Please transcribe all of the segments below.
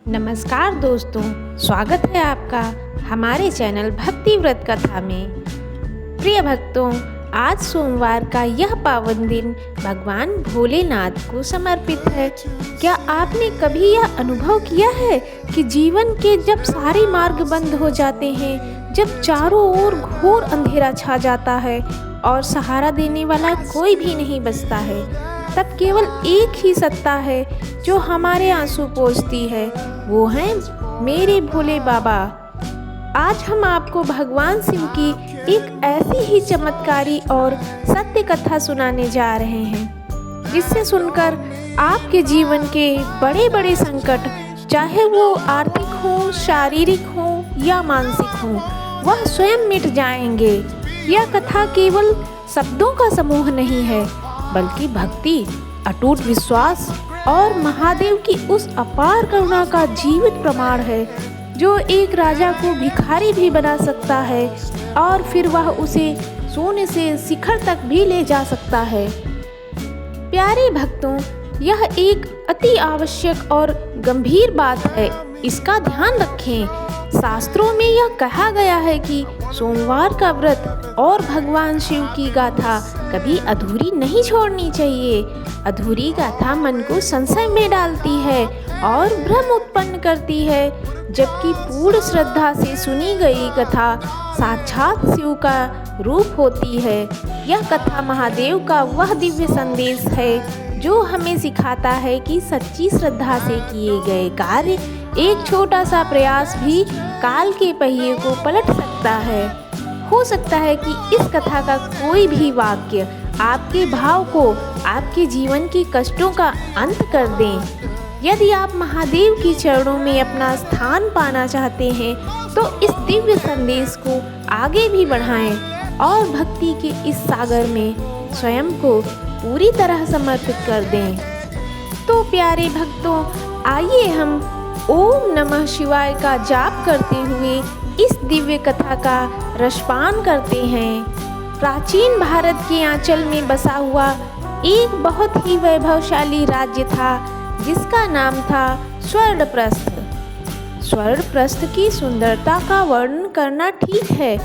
नमस्कार दोस्तों, स्वागत है आपका हमारे चैनल भक्ति व्रत कथा में। प्रिय भक्तों, आज सोमवार का यह पावन दिन भगवान भोलेनाथ को समर्पित है। क्या आपने कभी यह अनुभव किया है कि जीवन के जब सारे मार्ग बंद हो जाते हैं, जब चारों ओर घोर अंधेरा छा जाता है और सहारा देने वाला कोई भी नहीं बचता है, तब केवल एक ही सत्ता है जो हमारे आंसू पोंछती है, वो है मेरे भोले बाबा। आज हम आपको भगवान शिव की एक ऐसी ही चमत्कारी और सत्य कथा सुनाने जा रहे हैं, जिससे सुनकर आपके जीवन के बड़े बड़े संकट, चाहे वो आर्थिक हो, शारीरिक हो या मानसिक हो, वह स्वयं मिट जाएंगे। यह कथा केवल शब्दों का समूह नहीं है, बल्कि भक्ति, अटूट विश्वास और महादेव की उस अपार करुणा का जीवित प्रमाण है, जो एक राजा को भिखारी भी बना सकता है और फिर वह उसे सोने से शिखर तक भी ले जा सकता है। प्यारे भक्तों, यह एक अति आवश्यक और गंभीर बात है, इसका ध्यान रखें। शास्त्रों में यह कहा गया है कि सोमवार का व्रत और भगवान शिव की गाथा कभी अधूरी नहीं छोड़नी चाहिए। अधूरी गाथा मन को संशय में डालती है और भ्रम उत्पन्न करती है, जबकि पूर्ण श्रद्धा से सुनी गई कथा साक्षात शिव का रूप होती है। यह कथा महादेव का वह दिव्य संदेश है जो हमें सिखाता है कि सच्ची श्रद्धा से किए गए कार्य, एक छोटा सा प्रयास भी काल के पहिए को पलट सकता है। हो सकता है कि इस कथा का कोई भी वाक्य आपके भाव को, आपके जीवन के कष्टों का अंत कर दें। यदि आप महादेव के चरणों में अपना स्थान पाना चाहते हैं, तो इस दिव्य संदेश को आगे भी बढ़ाएं और भक्ति के इस सागर में स्वयं को पूरी तरह समर्पित कर दें। तो प्यारे भक्तों, आइए हम ओम नमः शिवाय का जाप करते हुए इस दिव्य कथा का रसपान करते हैं। प्राचीन भारत के आंचल में बसा हुआ एक बहुत ही वैभवशाली राज्य था, जिसका नाम था स्वर्णप्रस्थ। स्वर्णप्रस्थ की सुंदरता का वर्णन करना ठीक है।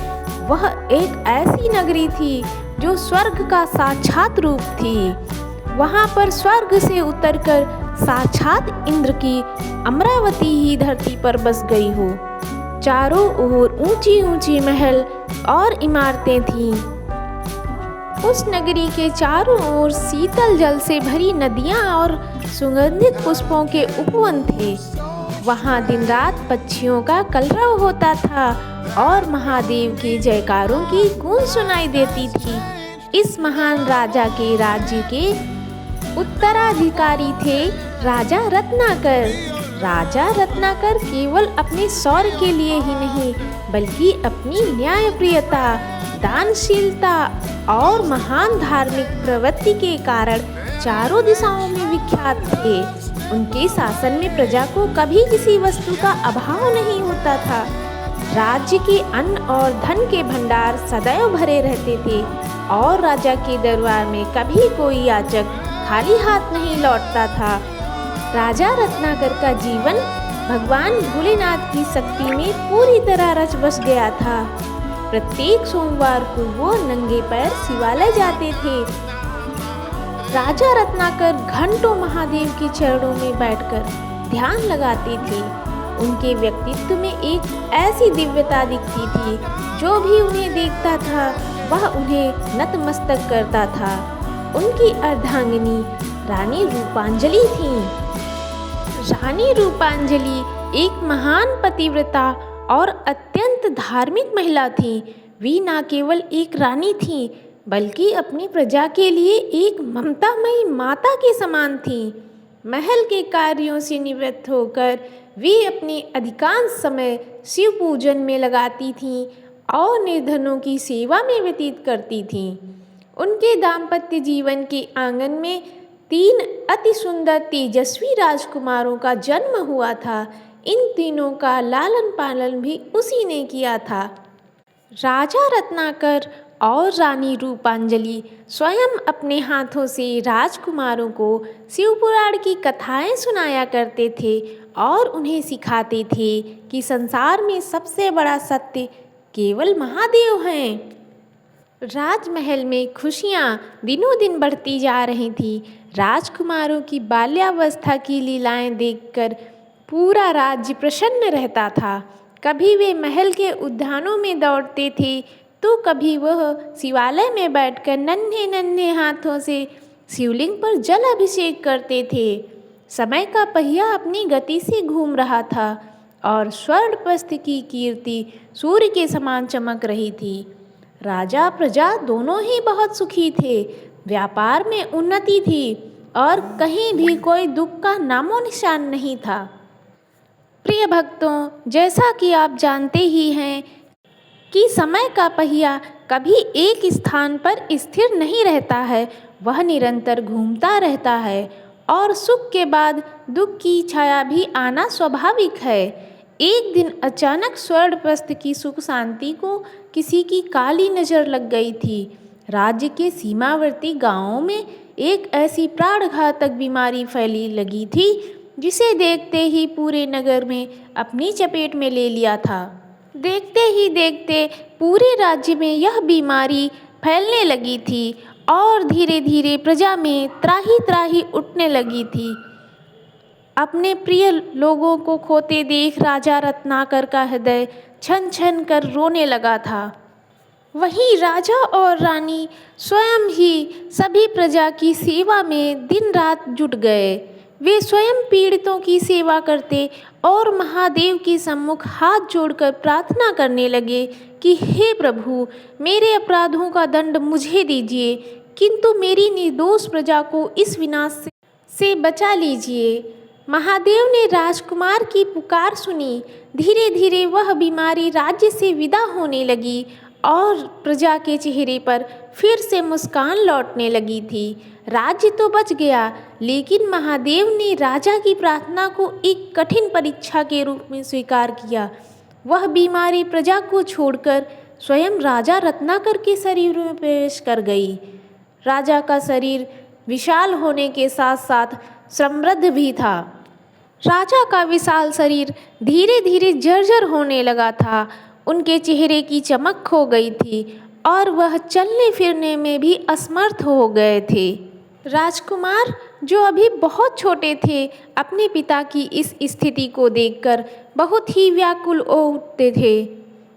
वह एक ऐसी नगरी थी जो स्वर्ग का साक्षात रूप थी। वहाँ पर स्वर्ग से उतरकर साक्षात इंद्र की अमरावती ही धरती पर बस गई हो। चारों ओर ऊंची ऊंची महल और इमारतें थीं। उस नगरी के चारों ओर शीतल जल से भरी नदियां और सुगंधित पुष्पों के उपवन थे। वहां दिन रात पक्षियों का कलरव होता था और महादेव के जयकारों की गूंज सुनाई देती थी। इस महान राजा के राज्य के उत्तराधिकारी थे राजा रत्नाकर। राजा रत्नाकर केवल अपने शौर्य के लिए ही नहीं, बल्कि अपनी न्यायप्रियता, दानशीलता और महान धार्मिक प्रवृत्ति के कारण चारों दिशाओं में विख्यात थे। उनके शासन में प्रजा को कभी किसी वस्तु का अभाव नहीं होता था। राज्य के अन्न और धन के भंडार सदैव भरे रहते थे और राजा के दरबार में कभी कोई याचक खाली हाथ नहीं लौटता था। राजा रत्नाकर का जीवन भगवान भोलेनाथ की शक्ति में पूरी तरह रच बस गया था। प्रत्येक सोमवार को वो नंगे पैर शिवालय जाते थे। राजा रत्नाकर घंटों महादेव के चरणों में बैठकर ध्यान लगाते थे। उनके व्यक्तित्व में एक ऐसी दिव्यता दिखती थी, जो भी उन्हें देखता था वह उन्हें नतमस्तक करता था। उनकी अर्धांगिनी रानी रूपांजलि थी। रानी रूपांजलि एक महान पतिव्रता और अत्यंत धार्मिक महिला थी। वे न केवल एक रानी थीं, बल्कि अपनी प्रजा के लिए एक ममतामयी माता के समान थीं। महल के कार्यों से निवृत्त होकर वे अपने अधिकांश समय शिव पूजन में लगाती थीं और निर्धनों की सेवा में व्यतीत करती थीं। उनके दाम्पत्य जीवन के आंगन में 3 अति सुंदर तेजस्वी राजकुमारों का जन्म हुआ था। इन तीनों का लालन पालन भी उसी ने किया था। राजा रत्नाकर और रानी रूपांजलि स्वयं अपने हाथों से राजकुमारों को शिवपुराण की कथाएं सुनाया करते थे और उन्हें सिखाते थे कि संसार में सबसे बड़ा सत्य केवल महादेव हैं। राजमहल में खुशियाँ दिनों दिन बढ़ती जा रही थीं। राजकुमारों की बाल्यावस्था की लीलाएं देखकर पूरा राज्य प्रसन्न रहता था। कभी वे महल के उद्यानों में दौड़ते थे तो कभी वह शिवालय में बैठकर नन्हे नन्हे हाथों से शिवलिंग पर जल अभिषेक करते थे। समय का पहिया अपनी गति से घूम रहा था और स्वर्णपस्थ की कीर्ति सूर्य के समान चमक रही थी। राजा प्रजा दोनों ही बहुत सुखी थे। व्यापार में उन्नति थी और कहीं भी कोई दुख का नामो निशान नहीं था। प्रिय भक्तों, जैसा कि आप जानते ही हैं कि समय का पहिया कभी एक स्थान पर स्थिर नहीं रहता है, वह निरंतर घूमता रहता है और सुख के बाद दुख की छाया भी आना स्वाभाविक है। एक दिन अचानक स्वर्णपस्थ की सुख शांति को किसी की काली नज़र लग गई थी। राज्य के सीमावर्ती गांवों में एक ऐसी प्राणघातक बीमारी फैली लगी थी जिसे देखते ही पूरे नगर में अपनी चपेट में ले लिया था। देखते ही देखते पूरे राज्य में यह बीमारी फैलने लगी थी और धीरे धीरे प्रजा में त्राही त्राही उठने लगी थी। अपने प्रिय लोगों को खोते देख राजा रत्नाकर का हृदय छन छन कर रोने लगा था। वहीं राजा और रानी स्वयं ही सभी प्रजा की सेवा में दिन रात जुट गए। वे स्वयं पीड़ितों की सेवा करते और महादेव के सम्मुख हाथ जोड़कर प्रार्थना करने लगे कि हे प्रभु, मेरे अपराधों का दंड मुझे दीजिए, किंतु मेरी निर्दोष प्रजा को इस विनाश से बचा लीजिए। महादेव ने राजकुमार की पुकार सुनी। धीरे धीरे वह बीमारी राज्य से विदा होने लगी और प्रजा के चेहरे पर फिर से मुस्कान लौटने लगी थी। राज्य तो बच गया, लेकिन महादेव ने राजा की प्रार्थना को एक कठिन परीक्षा के रूप में स्वीकार किया। वह बीमारी प्रजा को छोड़कर स्वयं राजा रत्नाकर के शरीर में प्रवेश कर गई। राजा का शरीर विशाल होने के साथ साथ समृद्ध भी था। राजा का विशाल शरीर धीरे धीरे जर्जर होने लगा था। उनके चेहरे की चमक खो गई थी और वह चलने फिरने में भी असमर्थ हो गए थे। राजकुमार, जो अभी बहुत छोटे थे, अपने पिता की इस स्थिति को देखकर बहुत ही व्याकुल हो उठते थे।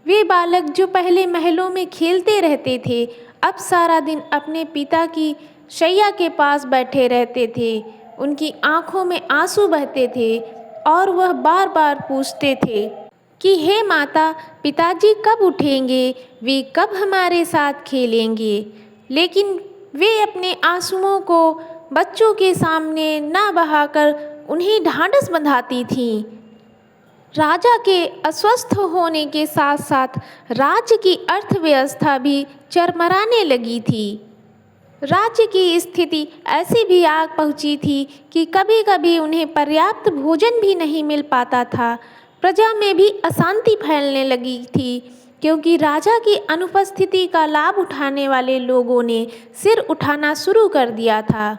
वे बालक जो पहले महलों में खेलते रहते थे, अब सारा दिन अपने पिता की शैया के पास बैठे रहते थे। उनकी आंखों में आंसू बहते थे और वह बार बार पूछते थे कि हे माता, पिताजी कब उठेंगे, वे कब हमारे साथ खेलेंगे। लेकिन वे अपने आंसुओं को बच्चों के सामने ना बहाकर उन्हें ढांढस बंधाती थीं। राजा के अस्वस्थ होने के साथ साथ राज्य की अर्थव्यवस्था भी चरमराने लगी थी। राज्य की स्थिति ऐसी भी आग पहुंची थी कि कभी कभी उन्हें पर्याप्त भोजन भी नहीं मिल पाता था। प्रजा में भी अशांति फैलने लगी थी, क्योंकि राजा की अनुपस्थिति का लाभ उठाने वाले लोगों ने सिर उठाना शुरू कर दिया था।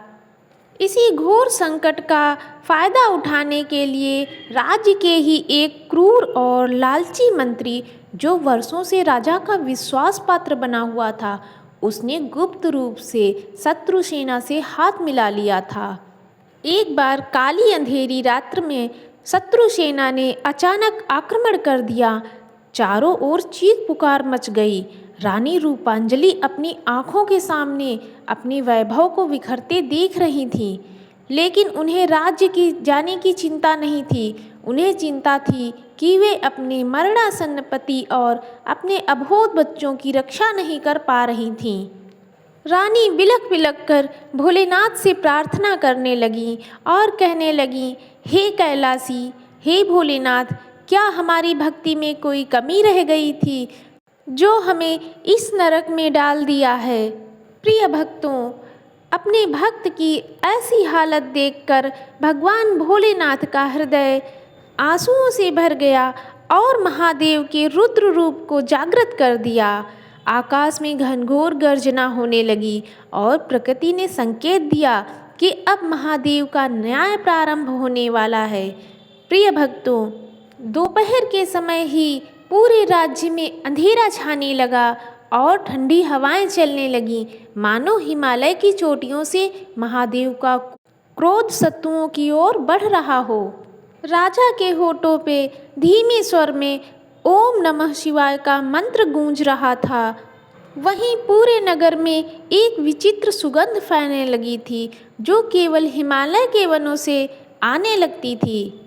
इसी घोर संकट का फायदा उठाने के लिए राज्य के ही एक क्रूर और लालची मंत्री, जो वर्षों से राजा का विश्वास पात्र बना हुआ था, उसने गुप्त रूप से शत्रु सेना से हाथ मिला लिया था। एक बार काली अंधेरी रात्र में शत्रु सेना ने अचानक आक्रमण कर दिया। चारों ओर चीख पुकार मच गई। रानी रूपांजलि अपनी आँखों के सामने अपने वैभव को बिखरते देख रही थीं, लेकिन उन्हें राज्य की जाने की चिंता नहीं थी। उन्हें चिंता थी कि वे अपने मरणासन्न पति और अपने अबोध बच्चों की रक्षा नहीं कर पा रही थीं। रानी बिलख बिलख कर भोलेनाथ से प्रार्थना करने लगी और कहने लगी, हे कैलासी, हे भोलेनाथ, क्या हमारी भक्ति में कोई कमी रह गई थी जो हमें इस नरक में डाल दिया है। प्रिय भक्तों, अपने भक्त की ऐसी हालत देखकर भगवान भोलेनाथ का हृदय आंसुओं से भर गया और महादेव के रुद्र रूप को जागृत कर दिया। आकाश में घनघोर गर्जना होने लगी और प्रकृति ने संकेत दिया कि अब महादेव का न्याय प्रारंभ होने वाला है। प्रिय भक्तों, दोपहर के समय ही पूरे राज्य में अंधेरा छाने लगा और ठंडी हवाएं चलने लगीं, मानो हिमालय की चोटियों से महादेव का क्रोध शत्रुओं की ओर बढ़ रहा हो। राजा के होठों पे धीमे स्वर में ओम नमः शिवाय का मंत्र गूंज रहा था। वहीं पूरे नगर में एक विचित्र सुगंध फैलने लगी थी, जो केवल हिमालय के वनों से आने लगती थी।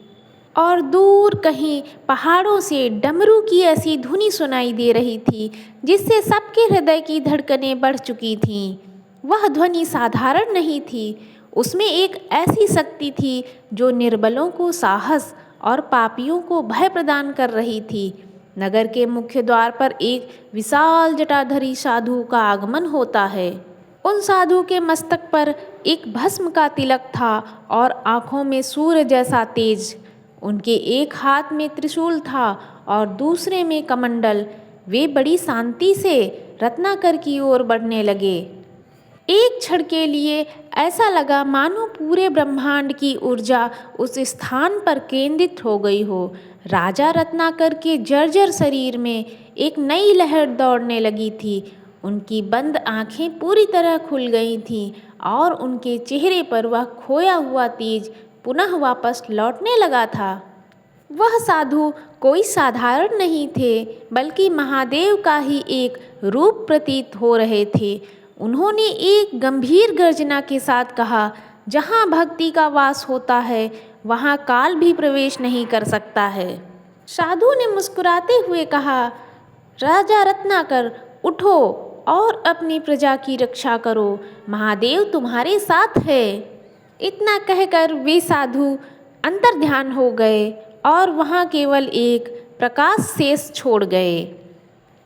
और दूर कहीं पहाड़ों से डमरू की ऐसी धुनी सुनाई दे रही थी, जिससे सबके हृदय की धड़कनें बढ़ चुकी थीं। वह ध्वनि साधारण नहीं थी, उसमें एक ऐसी शक्ति थी जो निर्बलों को साहस और पापियों को भय प्रदान कर रही थी। नगर के मुख्य द्वार पर एक विशाल जटाधारी साधु का आगमन होता है। उन साधु के मस्तक पर एक भस्म का तिलक था और आँखों में सूर्य जैसा तेज। उनके एक हाथ में त्रिशूल था और दूसरे में कमंडल। वे बड़ी शांति से रत्नाकर की ओर बढ़ने लगे। एक क्षण के लिए ऐसा लगा मानो पूरे ब्रह्मांड की ऊर्जा उस स्थान पर केंद्रित हो गई हो। राजा रत्नाकर के जर्जर शरीर में एक नई लहर दौड़ने लगी थी। उनकी बंद आंखें पूरी तरह खुल गई थीं और उनके चेहरे पर वह खोया हुआ तेज पुनः वापस लौटने लगा था। वह साधु कोई साधारण नहीं थे, बल्कि महादेव का ही एक रूप प्रतीत हो रहे थे। उन्होंने एक गंभीर गर्जना के साथ कहा, जहाँ भक्ति का वास होता है वहाँ काल भी प्रवेश नहीं कर सकता है। साधु ने मुस्कुराते हुए कहा, राजा रत्नाकर, उठो और अपनी प्रजा की रक्षा करो, महादेव तुम्हारे साथ है। इतना कहकर वे साधु अंतर ध्यान हो गए और वहाँ केवल एक प्रकाश शेष छोड़ गए।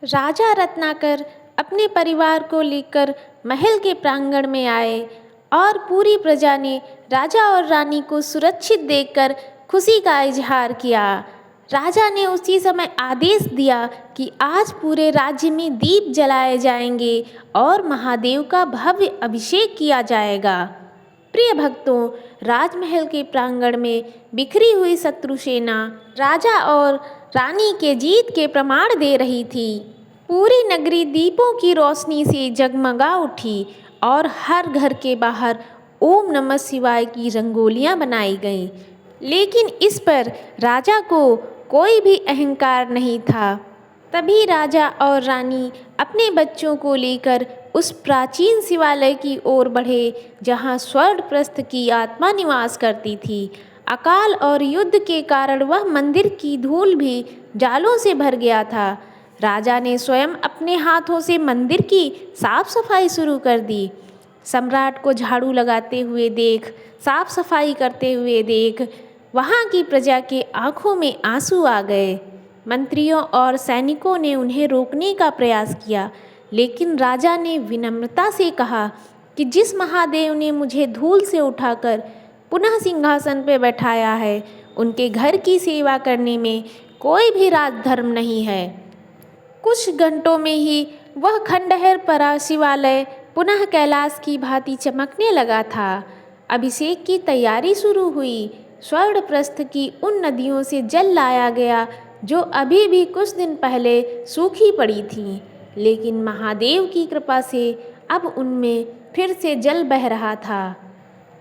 राजा रत्नाकर अपने परिवार को लेकर महल के प्रांगण में आए और पूरी प्रजा ने राजा और रानी को सुरक्षित देखकर खुशी का इजहार किया। राजा ने उसी समय आदेश दिया कि आज पूरे राज्य में दीप जलाए जाएंगे और महादेव का भव्य अभिषेक किया जाएगा। प्रिय भक्तों, राजमहल के प्रांगण में बिखरी हुई शत्रु सेना राजा और रानी के जीत के प्रमाण दे रही थी। पूरी नगरी दीपों की रोशनी से जगमगा उठी और हर घर के बाहर ओम नमः शिवाय की रंगोलियां बनाई गईं। लेकिन इस पर राजा को कोई भी अहंकार नहीं था। तभी राजा और रानी अपने बच्चों को लेकर उस प्राचीन शिवालय की ओर बढ़े, जहाँ स्वर्णप्रस्थ की आत्मा निवास करती थी। अकाल और युद्ध के कारण वह मंदिर की धूल भी जालों से भर गया था। राजा ने स्वयं अपने हाथों से मंदिर की साफ सफाई शुरू कर दी। सम्राट को झाड़ू लगाते हुए देख, साफ सफाई करते हुए देख, वहाँ की प्रजा के आंखों में आंसू आ गए। मंत्रियों और सैनिकों ने उन्हें रोकने का प्रयास किया, लेकिन राजा ने विनम्रता से कहा कि जिस महादेव ने मुझे धूल से उठाकर पुनः सिंहासन पर बैठाया है, उनके घर की सेवा करने में कोई भी राजधर्म नहीं है। कुछ घंटों में ही वह खंडहर परा शिवालय पुनः कैलाश की भांति चमकने लगा था। अभिषेक की तैयारी शुरू हुई। स्वर्णप्रस्थ की उन नदियों से जल लाया गया जो अभी भी कुछ दिन पहले सूखी पड़ी थीं, लेकिन महादेव की कृपा से अब उनमें फिर से जल बह रहा था।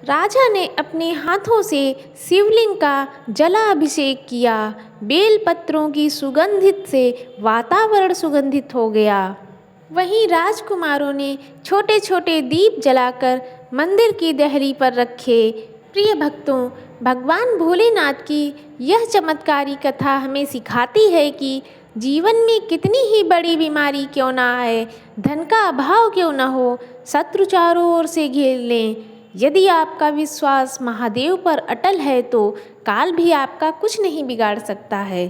राजा ने अपने हाथों से शिवलिंग का जलाभिषेक किया। बेल पत्रों की सुगंधित से वातावरण सुगंधित हो गया। वहीं राजकुमारों ने छोटे छोटे दीप जलाकर मंदिर की देहरी पर रखे। प्रिय भक्तों, भगवान भोलेनाथ की यह चमत्कारी कथा हमें सिखाती है कि जीवन में कितनी ही बड़ी बीमारी क्यों ना आए, धन का अभाव क्यों ना हो, शत्रु चारों ओर से घेर लें, यदि आपका विश्वास महादेव पर अटल है तो काल भी आपका कुछ नहीं बिगाड़ सकता है।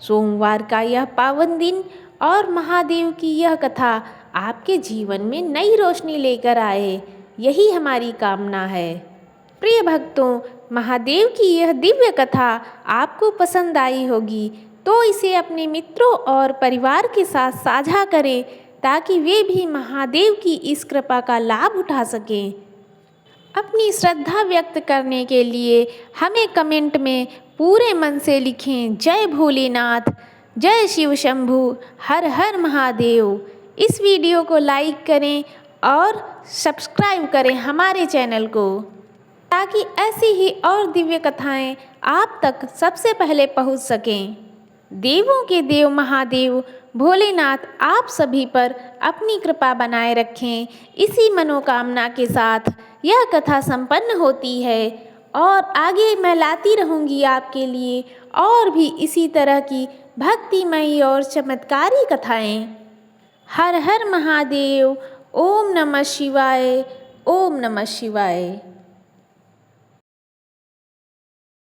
सोमवार का यह पावन दिन और महादेव की यह कथा आपके जीवन में नई रोशनी लेकर आए, यही हमारी कामना है। प्रिय भक्तों, महादेव की यह दिव्य कथा आपको पसंद आई होगी तो इसे अपने मित्रों और परिवार के साथ साझा करें, ताकि वे भी महादेव की इस कृपा का लाभ उठा सकें। अपनी श्रद्धा व्यक्त करने के लिए हमें कमेंट में पूरे मन से लिखें, जय भोलेनाथ, जय शिव शंभू, हर हर महादेव। इस वीडियो को लाइक करें और सब्सक्राइब करें हमारे चैनल को, ताकि ऐसी ही और दिव्य कथाएं आप तक सबसे पहले पहुंच सकें। देवों के देव महादेव भोलेनाथ आप सभी पर अपनी कृपा बनाए रखें। इसी मनोकामना के साथ यह कथा संपन्न होती है और आगे मैं लाती रहूँगी आपके लिए और भी इसी तरह की भक्तिमयी और चमत्कारी कथाएं। हर हर महादेव। ओम नमः शिवाय। ओम नमः शिवाय।